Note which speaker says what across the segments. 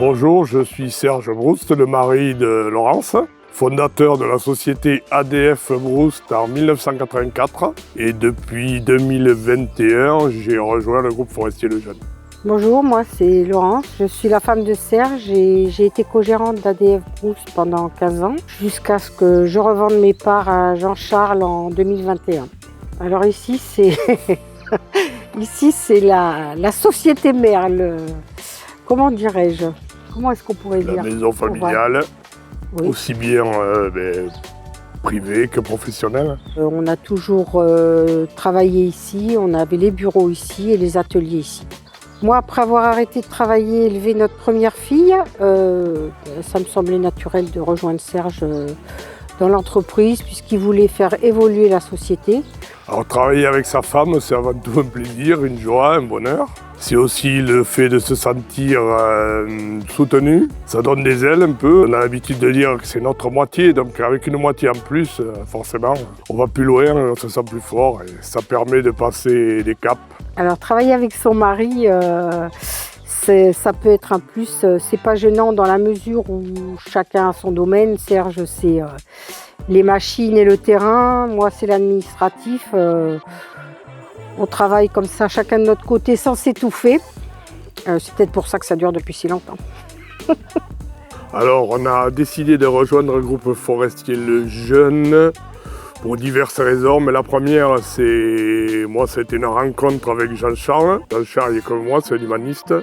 Speaker 1: Bonjour, je suis Serge Broust, le mari de Laurence, fondateur de la société ADF Broust en 1984 et depuis 2021, j'ai rejoint le groupe forestier Lejeune.
Speaker 2: Bonjour, moi c'est Laurence, je suis la femme de Serge et j'ai été co-gérante d'ADF Broust pendant 15 ans jusqu'à ce que je revende mes parts à Jean-Charles en 2021. Alors ici c'est la société mère, comment dirais-je? Comment est-ce qu'on pourrait dire?
Speaker 1: La maison familiale,
Speaker 2: Oui.
Speaker 1: aussi bien privée que professionnelle.
Speaker 2: On a toujours travaillé ici, on avait les bureaux ici et les ateliers ici. Moi, après avoir arrêté de travailler et élevé notre première fille, ça me semblait naturel de rejoindre Serge dans l'entreprise puisqu'il voulait faire évoluer la société.
Speaker 1: Alors travailler avec sa femme, c'est avant tout un plaisir, une joie, un bonheur. C'est aussi le fait de se sentir soutenu. Ça donne des ailes un peu. On a l'habitude de dire que c'est notre moitié, donc avec une moitié en plus, forcément, on va plus loin, on se sent plus fort et ça permet de passer des caps.
Speaker 2: Alors travailler avec son mari, ça peut être un plus. C'est pas gênant dans la mesure où chacun a son domaine. Serge, c'est les machines et le terrain. Moi, c'est l'administratif. On travaille comme ça, chacun de notre côté, sans s'étouffer. C'est peut-être pour ça que ça dure depuis si longtemps.
Speaker 1: Alors, on a décidé de rejoindre le groupe forestier Lejeune pour diverses raisons. Mais la première, c'était une rencontre avec Jean-Charles. Jean-Charles est comme moi, c'est un humaniste.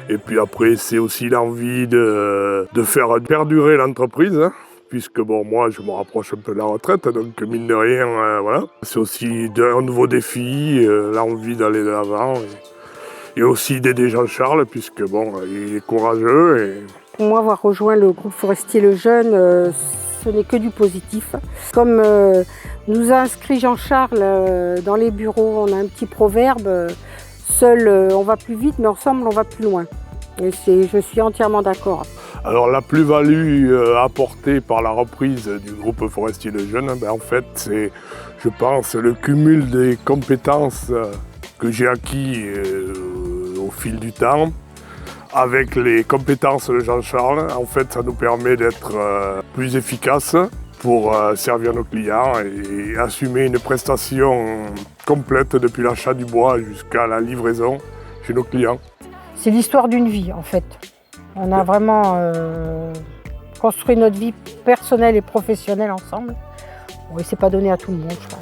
Speaker 1: Et puis après, c'est aussi l'envie de faire perdurer l'entreprise. Puisque moi je me rapproche un peu de la retraite, donc mine de rien, voilà. C'est aussi un nouveau défi, l'envie d'aller de l'avant et aussi d'aider Jean-Charles, puisque il est courageux.
Speaker 2: Pour moi, avoir rejoint le groupe forestier Lejeune, ce n'est que du positif. Comme nous a inscrit Jean-Charles dans les bureaux, on a un petit proverbe, seul on va plus vite, mais ensemble on va plus loin. Et je suis entièrement d'accord.
Speaker 1: Alors la plus-value apportée par la reprise du groupe forestier Lejeune, en fait, c'est, je pense, le cumul des compétences que j'ai acquis au fil du temps avec les compétences de Jean-Charles. En fait, ça nous permet d'être plus efficaces pour servir nos clients et assumer une prestation complète depuis l'achat du bois jusqu'à la livraison chez nos clients.
Speaker 2: C'est l'histoire d'une vie, en fait. On a vraiment construit notre vie personnelle et professionnelle ensemble. Oui, c'est pas donné à tout le monde, je pense.